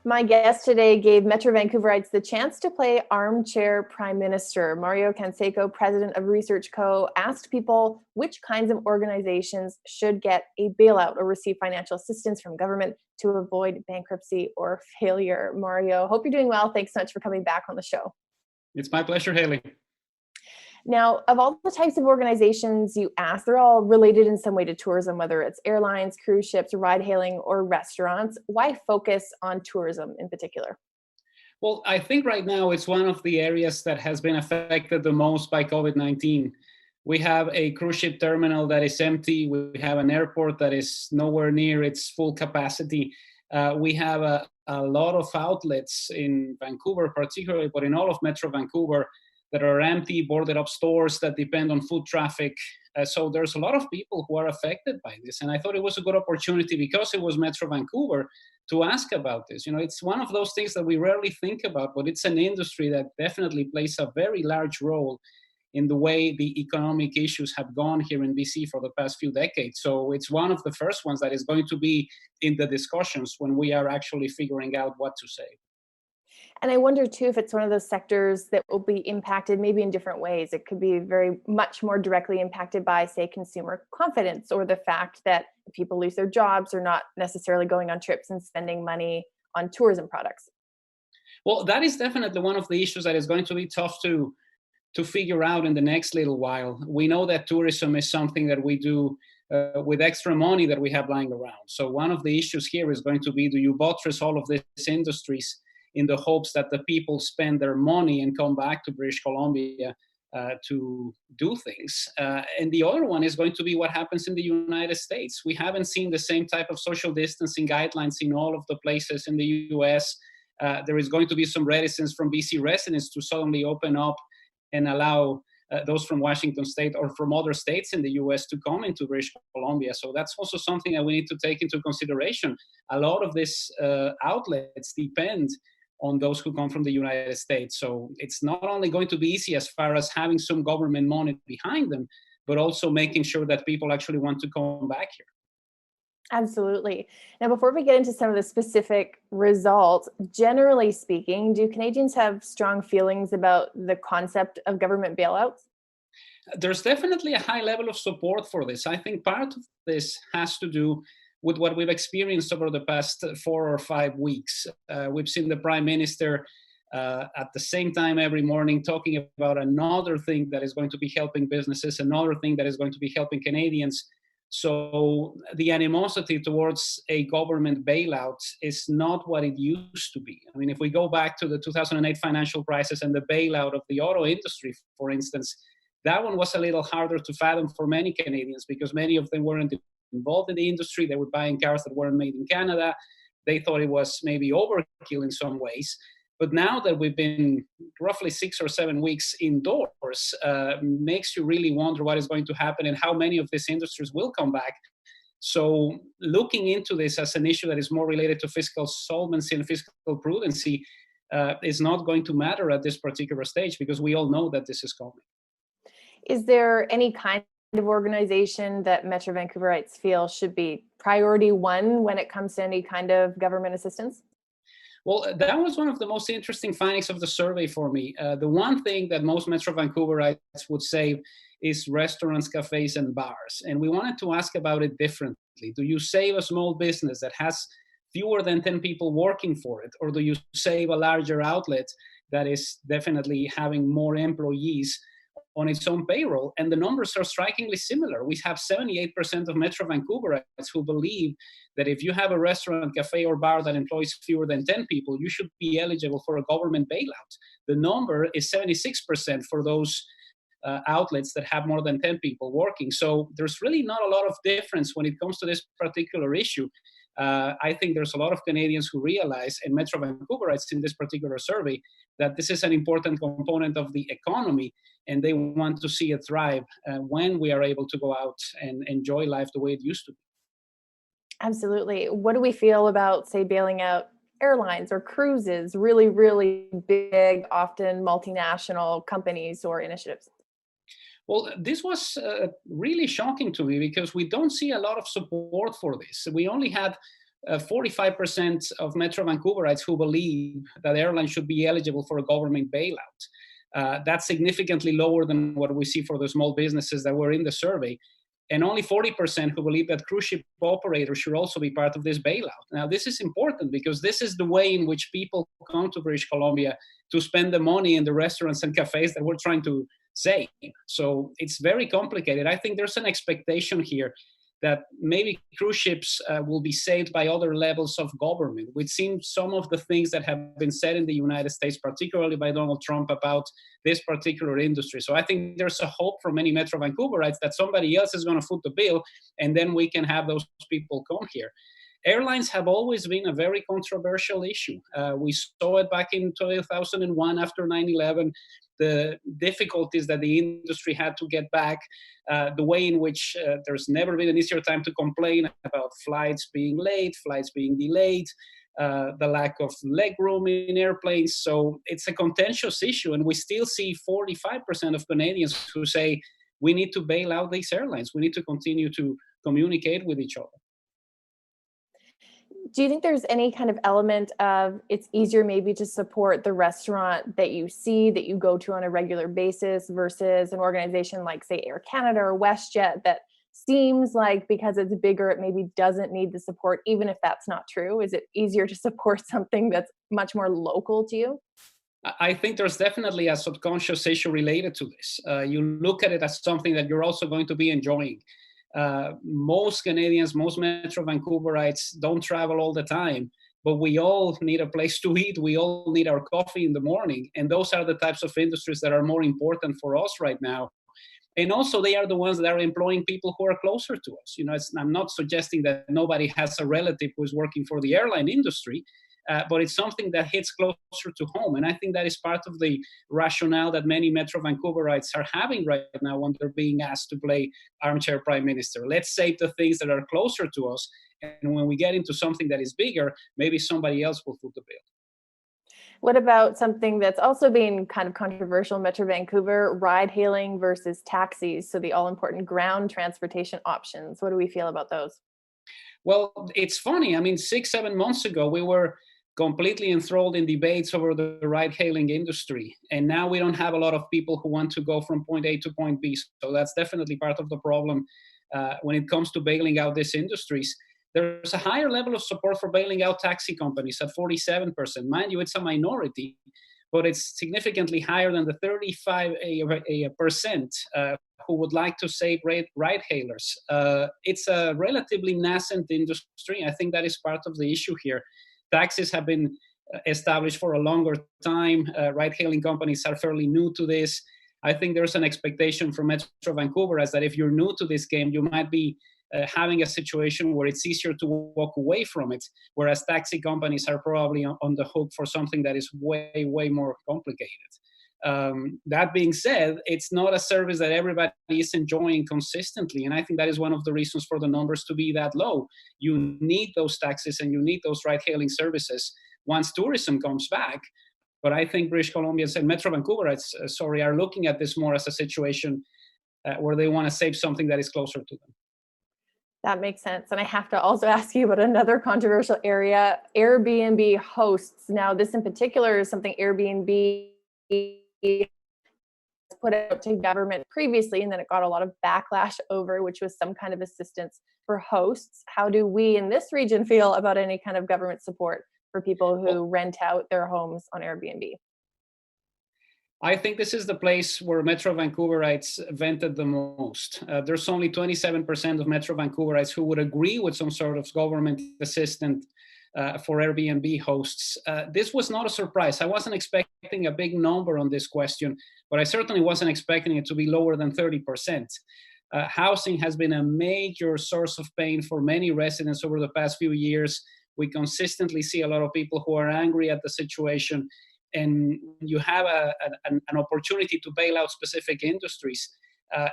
My guest today gave Metro Vancouverites the chance to play armchair prime minister. Mario Canseco, president of Research Co., asked people which kinds of organizations should get a bailout or receive financial assistance from government to avoid bankruptcy or failure. Mario, hope you're doing well. Thanks so much for coming back on the show. It's my pleasure, Hayley. Now, of all the types of organizations you asked, they're all related in some way to tourism, whether it's airlines, cruise ships, ride-hailing, or restaurants. Why focus on tourism in particular? Well, I think right now it's one of the areas that has been affected the most by COVID-19. We have a cruise ship terminal that is empty. We have an airport that is nowhere near its full capacity. We have a lot of outlets in Vancouver particularly, but in all of Metro Vancouver, that are empty, boarded up stores that depend on foot traffic. So there's a lot of people who are affected by this. And I thought it was a good opportunity because it was Metro Vancouver to ask about this. You know, it's one of those things that we rarely think about, but it's an industry that definitely plays a very large role in the way the economic issues have gone here in BC for the past few decades. So it's one of the first ones that is going to be in the discussions when we are actually figuring out what to say. And I wonder too if it's one of those sectors that will be impacted maybe in different ways. It could be very much more directly impacted by, say, consumer confidence, or the fact that if people lose their jobs, they're not necessarily going on trips and spending money on tourism products. Well, that is definitely one of the issues that is going to be tough to figure out in the next little while. We know that tourism is something that we do with extra money that we have lying around. So one of the issues here is going to be, do you buttress all of these industries in the hopes that the people spend their money and come back to British Columbia to do things? And the other one is going to be what happens in the United States. We haven't seen the same type of social distancing guidelines in all of the places in the US. There is going to be some reticence from BC residents to suddenly open up and allow those from Washington State or from other states in the US to come into British Columbia. So that's also something that we need to take into consideration. A lot of these outlets depend on those who come from the United States. So it's not only going to be easy as far as having some government money behind them, but also making sure that people actually want to come back here. Absolutely. Now, before we get into some of the specific results, generally speaking, do Canadians have strong feelings about the concept of government bailouts? There's definitely a high level of support for this. I think part of this has to do with what we've experienced over the past 4 or 5 weeks. We've seen the Prime Minister at the same time every morning talking about another thing that is going to be helping businesses, another thing that is going to be helping Canadians. So the animosity towards a government bailout is not what it used to be. I mean, if we go back to the 2008 financial crisis and the bailout of the auto industry, for instance, that one was a little harder to fathom for many Canadians because many of them weren't involved in the industry. They were buying cars that weren't made in Canada. They thought it was maybe overkill in some ways. But now that we've been roughly 6 or 7 weeks indoors, makes you really wonder what is going to happen and how many of these industries will come back. So looking into this as an issue that is more related to fiscal solvency and fiscal prudency is not going to matter at this particular stage because we all know that this is coming. Is there any kind of organization that Metro Vancouverites feel should be priority one when it comes to any kind of government assistance? Well, that was one of the most interesting findings of the survey for me. The one thing that most Metro Vancouverites would say is restaurants, cafes, and bars. And we wanted to ask about it differently. Do you save a small business that has fewer than 10 people working for it? Or do you save a larger outlet that is definitely having more employees on its own payroll? And the numbers are strikingly similar. We have 78% of Metro Vancouverites who believe that if you have a restaurant, cafe, or bar that employs fewer than 10 people, you should be eligible for a government bailout. The number is 76% for those outlets that have more than 10 people working. So there's really not a lot of difference when it comes to this particular issue. I think there's a lot of Canadians who realize, and Metro Vancouverites in this particular survey, that this is an important component of the economy, and they want to see it thrive when we are able to go out and enjoy life the way it used to be. Absolutely. What do we feel about, say, bailing out airlines or cruises, really, really big, often multinational companies or initiatives? Well, this was really shocking to me because we don't see a lot of support for this. We only had 45% of Metro Vancouverites who believe that airlines should be eligible for a government bailout. That's significantly lower than what we see for the small businesses that were in the survey. And only 40% who believe that cruise ship operators should also be part of this bailout. Now, this is important because this is the way in which people come to British Columbia to spend the money in the restaurants and cafes that we're trying to save. So it's very complicated. I think there's an expectation here that maybe cruise ships will be saved by other levels of government. We've seen some of the things that have been said in the United States, particularly by Donald Trump, about this particular industry. So I think there's a hope for many Metro Vancouverites that somebody else is going to foot the bill, and then we can have those people come here. Airlines have always been a very controversial issue. We saw it back in 2001 after 9/11, the difficulties that the industry had to get back, the way in which there's never been an easier time to complain about flights being late, flights being delayed, the lack of legroom in airplanes. So it's a contentious issue, and we still see 45% of Canadians who say we need to bail out these airlines. We need to continue to communicate with each other. Do you think there's any kind of element of it's easier maybe to support the restaurant that you see, that you go to on a regular basis versus an organization like, say, Air Canada or WestJet that seems like because it's bigger, it maybe doesn't need the support, even if that's not true? Is it easier to support something that's much more local to you? I think there's definitely a subconscious issue related to this. You look at it as something that you're also going to be enjoying. Most Canadians, most Metro Vancouverites don't travel all the time, but we all need a place to eat. We all need our coffee in the morning. And those are the types of industries that are more important for us right now. And also, they are the ones that are employing people who are closer to us. You know, I'm not suggesting that nobody has a relative who is working for the airline industry, but it's something that hits closer to home. And I think that is part of the rationale that many Metro Vancouverites are having right now when they're being asked to play armchair prime minister. Let's save the things that are closer to us. And when we get into something that is bigger, maybe somebody else will foot the bill. What about something that's also being kind of controversial in Metro Vancouver, ride hailing versus taxis? So the all-important ground transportation options. What do we feel about those? Well, it's funny. I mean, 6-7 months ago, we were completely enthralled in debates over the ride-hailing industry. And now we don't have a lot of people who want to go from point A to point B. So that's definitely part of the problem when it comes to bailing out these industries. There's a higher level of support for bailing out taxi companies at 47%. Mind you, it's a minority, but it's significantly higher than the 35% who would like to save ride-hailers. It's a relatively nascent industry. I think that is part of the issue here. Taxis have been established for a longer time. Ride-hailing companies are fairly new to this. I think there's an expectation from Metro Vancouver as that if you're new to this game, you might be having a situation where it's easier to walk away from it, whereas taxi companies are probably on the hook for something that is way, way more complicated. That being said, it's not a service that everybody is enjoying consistently, and I think that is one of the reasons for the numbers to be that low. You need those taxis and you need those ride-hailing services once tourism comes back. But I think British Columbians and Metro Vancouverites, are looking at this more as a situation where they want to save something that is closer to them. That makes sense. And I have to also ask you about another controversial area, Airbnb hosts. Now, this in particular is something Airbnb put out to government previously, and then it got a lot of backlash over, which was some kind of assistance for hosts. How do we in this region feel about any kind of government support for people who rent out their homes on Airbnb? I think this is the place where Metro Vancouverites vented the most. There's only 27% of Metro Vancouverites who would agree with some sort of government assistance for Airbnb hosts. This was not a surprise. I wasn't expecting a big number on this question, but I certainly wasn't expecting it to be lower than 30%. Housing has been a major source of pain for many residents over the past few years. We consistently see a lot of people who are angry at the situation. And you have an opportunity to bail out specific industries.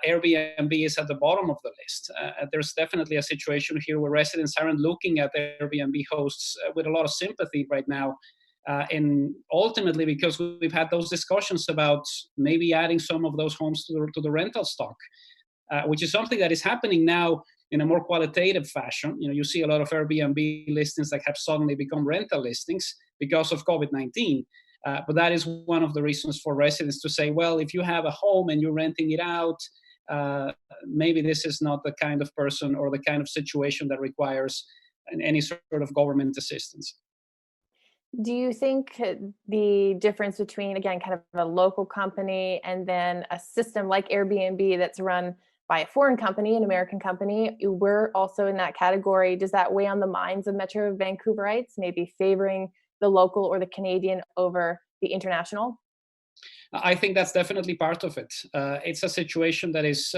Airbnb is at the bottom of the list. There's definitely a situation here where residents aren't looking at Airbnb hosts with a lot of sympathy right now. And ultimately, because we've had those discussions about maybe adding some of those homes to the rental stock, which is something that is happening now in a more qualitative fashion. You see a lot of Airbnb listings that have suddenly become rental listings because of COVID-19. But that is one of the reasons for residents to say, well, if you have a home and you're renting it out, maybe this is not the kind of person or the kind of situation that requires any sort of government assistance. Do you think the difference between, again, kind of a local company and then a system like Airbnb that's run by a foreign company, an American company, we're also in that category, does that weigh on the minds of Metro Vancouverites, maybe favoring the local or the Canadian over the international? I think that's definitely part of it. It's a situation that is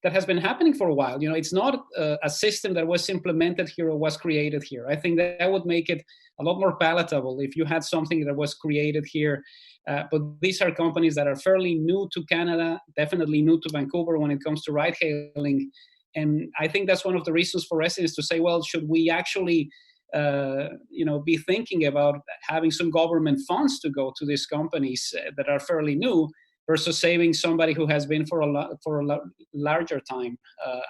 that has been happening for a while. It's not a system that was implemented here or was created here. I think that would make it a lot more palatable if you had something that was created here. But these are companies that are fairly new to Canada, definitely new to Vancouver when it comes to ride-hailing. And I think that's one of the reasons for residents to say, well, should we actually be thinking about having some government funds to go to these companies that are fairly new versus saving somebody who has been for a larger time.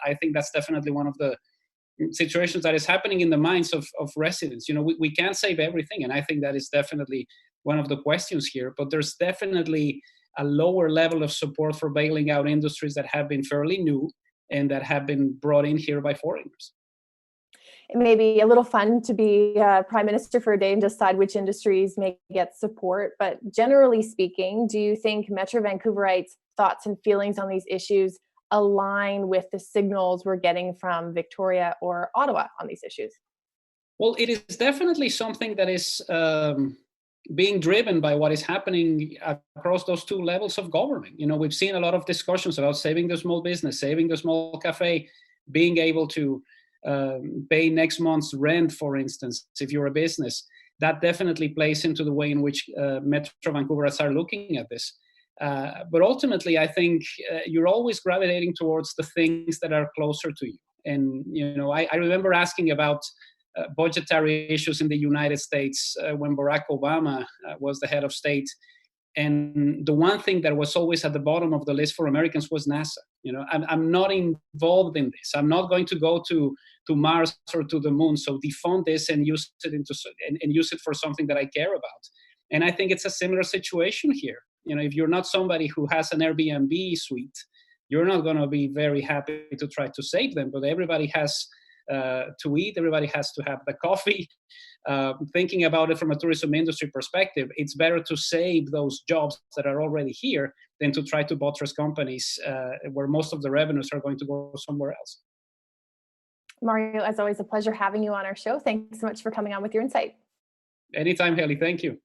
I think that's definitely one of the situations that is happening in the minds of residents. We can't save everything, and I think that is definitely one of the questions here. But there's definitely a lower level of support for bailing out industries that have been fairly new and that have been brought in here by foreigners. It may be a little fun to be prime minister for a day and decide which industries may get support. But generally speaking, do you think Metro Vancouverites' thoughts and feelings on these issues align with the signals we're getting from Victoria or Ottawa on these issues? Well, it is definitely something that is being driven by what is happening across those two levels of government. We've seen a lot of discussions about saving the small business, saving the small cafe, being able to pay next month's rent, for instance, if you're a business. That definitely plays into the way in which Metro Vancouverites are looking at this. But ultimately, I think you're always gravitating towards the things that are closer to you. And, I remember asking about budgetary issues in the United States when Barack Obama was the head of state. And the one thing that was always at the bottom of the list for Americans was NASA. I'm not involved in this. I'm not going to go to Mars or to the moon. So defund this and use it for something that I care about. And I think it's a similar situation here. If you're not somebody who has an Airbnb suite, you're not going to be very happy to try to save them. But everybody has to eat. Everybody has to have the coffee. Thinking about it from a tourism industry perspective, it's better to save those jobs that are already here than to try to buttress companies where most of the revenues are going to go somewhere else. Mario, as always, a pleasure having you on our show. Thanks so much for coming on with your insight. Anytime, Hayley. Thank you.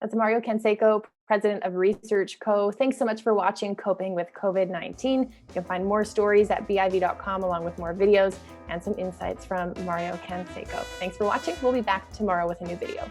That's Mario Canseco, president of Research Co. Thanks so much for watching Coping with COVID-19. You can find more stories at biv.com along with more videos and some insights from Mario Canseco. Thanks for watching. We'll be back tomorrow with a new video.